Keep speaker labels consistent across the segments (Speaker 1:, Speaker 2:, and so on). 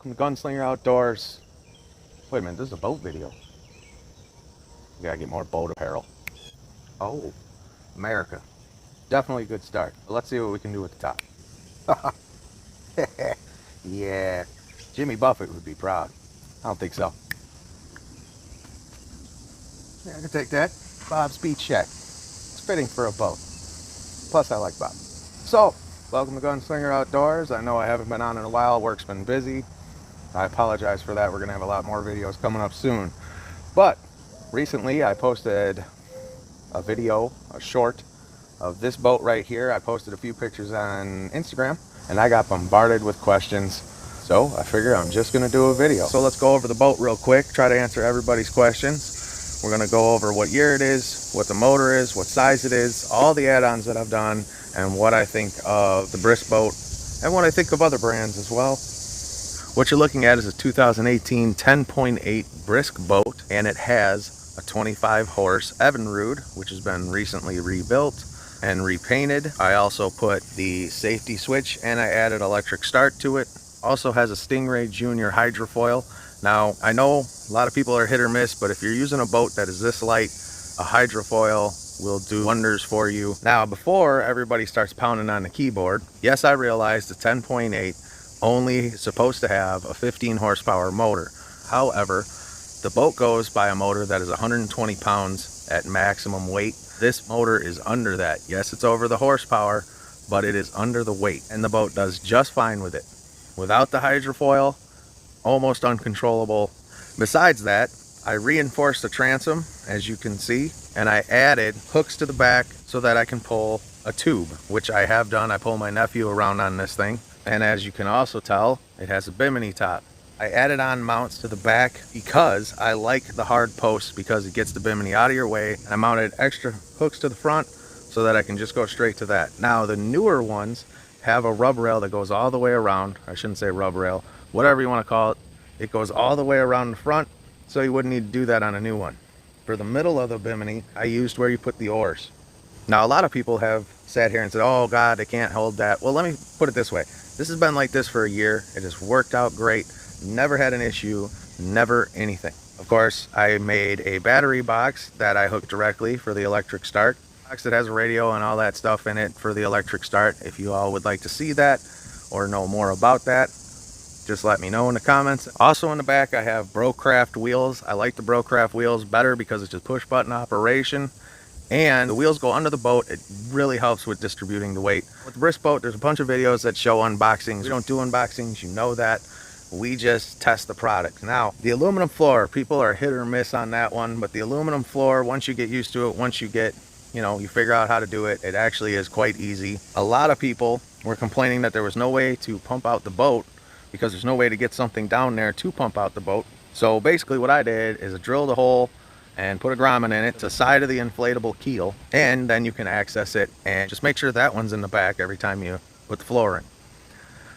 Speaker 1: Welcome to Gunslinger Outdoors. Wait a minute, this is a boat video. We gotta get more boat apparel. Oh, America. Definitely a good start. But let's see what we can do with the top. Yeah, Jimmy Buffett would be proud. I don't think so. Yeah, I can take that. Bob's Beach Shack. It's fitting for a boat. Plus, I like Bob. So, welcome to Gunslinger Outdoors. I know I haven't been on in a while. Work's been busy. I apologize for that. We're going to have a lot more videos coming up soon. But recently I posted a video, a short, of this boat right here. I posted a few pictures on Instagram and I got bombarded with questions. So I figure I'm just going to do a video. So let's go over the boat real quick, try to answer everybody's questions. We're going to go over what year it is, what the motor is, what size it is, all the add-ons that I've done, and what I think of the Bris boat and what I think of other brands as well. What you're looking at is a 2018 10.8 Brisk boat, and it has a 25 horse Evinrude, which has been recently rebuilt and repainted. I also put the safety switch and I added electric start to it. Also has a Stingray Junior hydrofoil. Now, I know a lot of people are hit or miss, but if you're using a boat that is this light, a hydrofoil will do wonders for you. Now, before everybody starts pounding on the keyboard, yes, I realize the 10.8 only supposed to have a 15 horsepower motor. However, the boat goes by a motor that is 120 pounds at maximum weight. This motor is under that. Yes, it's over the horsepower, but it is under the weight, and the boat does just fine with it. Without the hydrofoil, almost uncontrollable. Besides that, I reinforced the transom, as you can see, and I added hooks to the back so that I can pull a tube, which I have done. I pull my nephew around on this thing. And as you can also tell, it has a bimini top. I added on mounts to the back because I like the hard posts because it gets the bimini out of your way. And I mounted extra hooks to the front so that I can just go straight to that. Now the newer ones have a rub rail that goes all the way around. I shouldn't say rub rail, whatever you want to call it. It goes all the way around the front, so you wouldn't need to do that on a new one. For the middle of the bimini, I used where you put the oars. Now a lot of people have sat here and said, oh God, they can't hold that. Well, let me put it this way. This has been like this for a year. It has worked out great. Never had an issue, never anything. Of course, I made a battery box that I hooked directly for the electric start. Box that has a radio and all that stuff in it for the electric start. If you all would like to see that or know more about that, just let me know in the comments. Also in the back, I have Brocraft wheels. I like the Brocraft wheels better because it's a push button operation. And the wheels go under the boat. It really helps with distributing the weight. With the Bris boat, there's a bunch of videos that show unboxings. We don't do unboxings, you know that. We just test the product. Now, the aluminum floor, people are hit or miss on that one, but the aluminum floor, once you get used to it, once you get, you figure out how to do it, it actually is quite easy. A lot of people were complaining that there was no way to pump out the boat because there's no way to get something down there to pump out the boat. So basically what I did is I drilled a hole and put a grommet in it to the side of the inflatable keel, and then you can access it, and just make sure that one's in the back every time you put the floor in.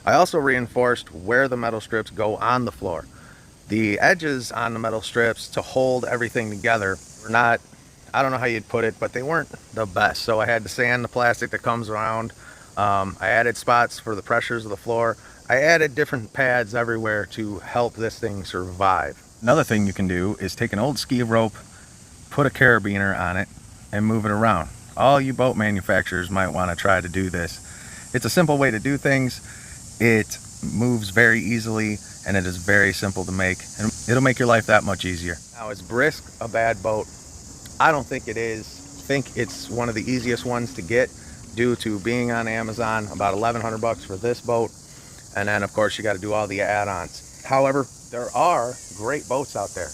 Speaker 1: I also reinforced where the metal strips go on the floor. The edges on the metal strips to hold everything together were not, I don't know how you'd put it, but they weren't the best. So I had to sand the plastic that comes around. I added spots for the pressures of the floor. I added different pads everywhere to help this thing survive. Another thing you can do is take an old ski rope, put a carabiner on it, and move it around. All you boat manufacturers might want to try to do this. It's a simple way to do things. It moves very easily, and it is very simple to make, and it'll make your life that much easier. Now, is Brisk a bad boat? I don't think it is. I think it's one of the easiest ones to get due to being on Amazon, about 1,100 bucks for this boat, and then of course you got to do all the add-ons. However, there are great boats out there.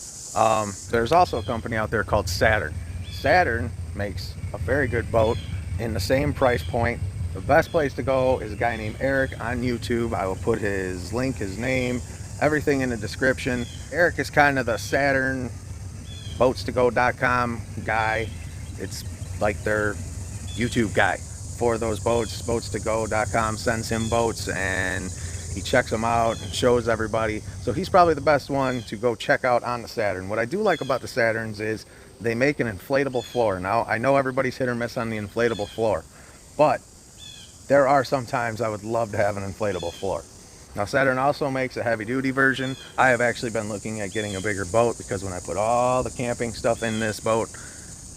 Speaker 1: There's also a company out there called Saturn. Saturn makes a very good boat in the same price point. The best place to go is a guy named Erick on YouTube. I will put his link, his name, everything in the description. Erick is kind of the Saturn boats2go.com guy. It's like their YouTube guy for those boats. Boats2go.com sends him boats and he checks them out and shows everybody. So he's probably the best one to go check out on the Saturn. What I do like about the Saturns is they make an inflatable floor. Now, I know everybody's hit or miss on the inflatable floor, but there are some times I would love to have an inflatable floor. Now Saturn also makes a heavy duty version. I have actually been looking at getting a bigger boat because when I put all the camping stuff in this boat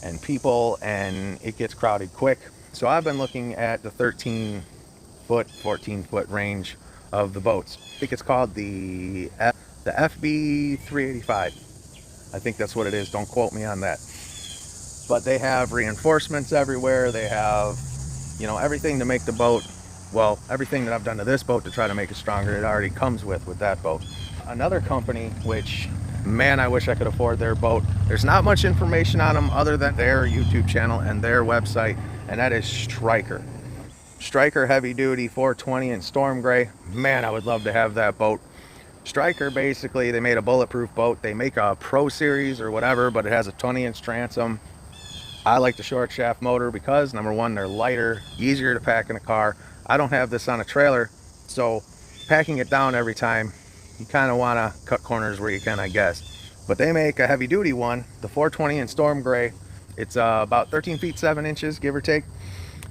Speaker 1: and people, and it gets crowded quick. So I've been looking at the 13 foot, 14 foot range of the boats. I think it's called the FB 385. I think that's what it is. Don't quote me on that. But they have reinforcements everywhere. They have, you know, everything to make the boat, well, everything that I've done to this boat to try to make it stronger, it already comes with that boat. Another company, which, man, I wish I could afford their boat. There's not much information on them other than their YouTube channel and their website, and that is Stryker. Stryker heavy duty 420 in storm gray. Man, I would love to have that boat. Stryker, basically, they made a bulletproof boat. They make a Pro Series or whatever, but it has a 20-inch transom. I like the short shaft motor because, number one, they're lighter, easier to pack in a car. I don't have this on a trailer, so packing it down every time, you kind of want to cut corners where you can, I guess. But they make a heavy duty one, the 420 in storm gray. It's about 13 feet 7 inches, give or take.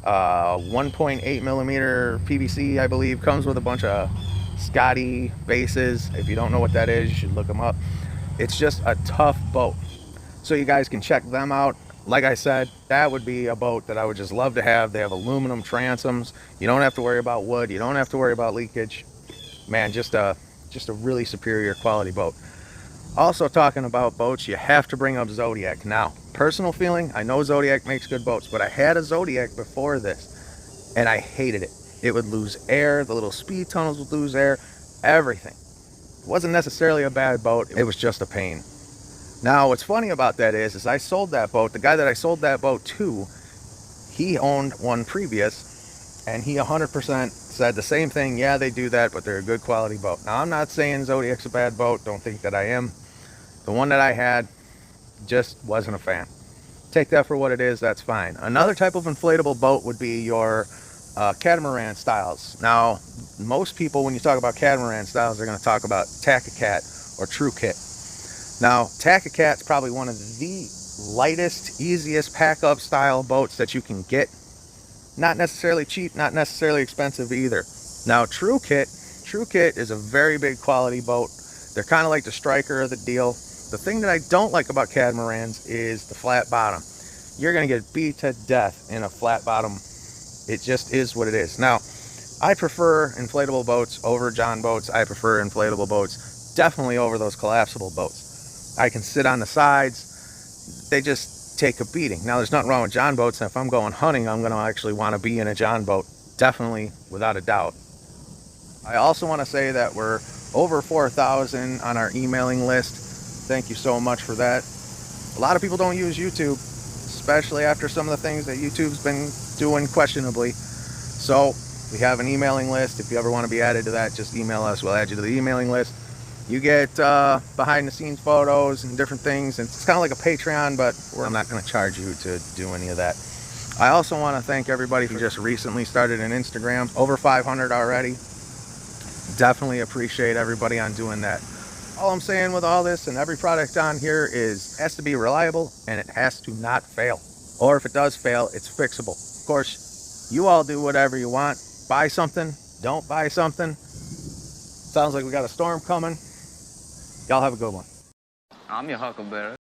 Speaker 1: 1.8 millimeter PVC, I believe. Comes with a bunch of Scotty bases. If you don't know what that is, you should look them up. It's just a tough boat, so you guys can check them out. Like I said, that would be a boat that I would just love to have. They have aluminum transoms. You don't have to worry about wood. You don't have to worry about leakage. Man, just a really superior quality boat. Also, talking about boats, you have to bring up Zodiac. Now, personal feeling, I know Zodiac makes good boats, but I had a Zodiac before this and I hated it. It would lose air, the little speed tunnels would lose air, everything. It wasn't necessarily a bad boat, it was just a pain. Now, what's funny about that is I sold that boat. The guy that I sold that boat to, he owned one previous, and he 100% said the same thing. Yeah, they do that, but they're a good quality boat. Now, I'm not saying Zodiac's a bad boat. Don't think that I am. The one that I had, just wasn't a fan. Take that for what it is, that's fine. Another type of inflatable boat would be your catamaran styles. Now, most people, when you talk about catamaran styles, they're going to talk about Takacat or Takacat. Now, Takacat's probably one of the lightest, easiest pack-up style boats that you can get. Not necessarily cheap, not necessarily expensive either. Now, Takacat is a very big quality boat. They're kind of like the Stryker of the deal. The thing that I don't like about catamarans is the flat bottom. You're going to get beat to death in a flat bottom. It just is what it is. Now, I prefer inflatable boats over John boats. I prefer inflatable boats definitely over those collapsible boats. I can sit on the sides. They just take a beating. Now, there's nothing wrong with John boats, and if I'm going hunting, I'm going to actually want to be in a John boat. Definitely, without a doubt. I also want to say that we're over 4,000 on our emailing list. Thank you so much for that. A lot of people don't use YouTube, especially after some of the things that YouTube's been doing questionably. So we have an emailing list. If you ever want to be added to that, just email us. We'll add you to the emailing list. You get behind the scenes photos and different things. And it's kind of like a Patreon, but I'm not going to charge you to do any of that. I also want to thank everybody who just recently started an Instagram. Over 500 already. Definitely appreciate everybody on doing that. All I'm saying with all this and every product on here is it has to be reliable and it has to not fail. Or if it does fail, it's fixable. Of course, you all do whatever you want. Buy something, don't buy something. Sounds like we got a storm coming. Y'all have a good one.
Speaker 2: I'm your huckleberry.